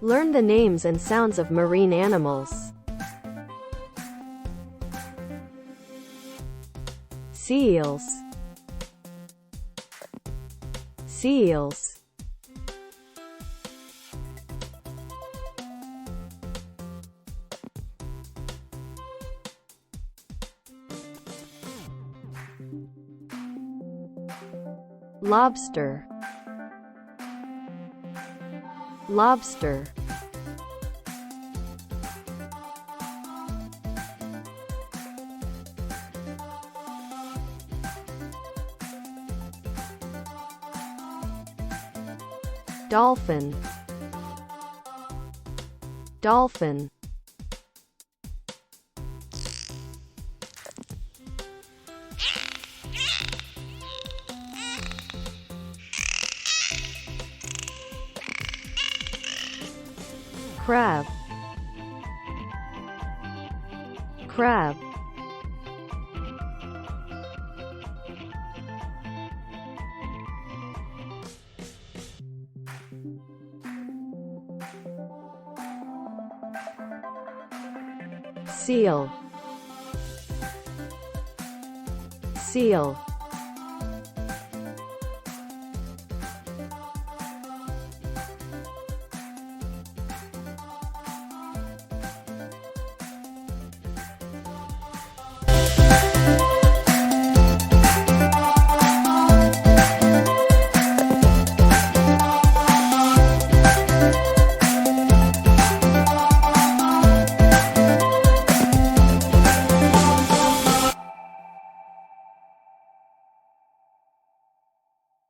Learn the names and sounds of marine animals. Sea eels. Sea eels. Lobster. Lobster. Dolphin. Dolphin. Crab. Crab. Seal. Seal.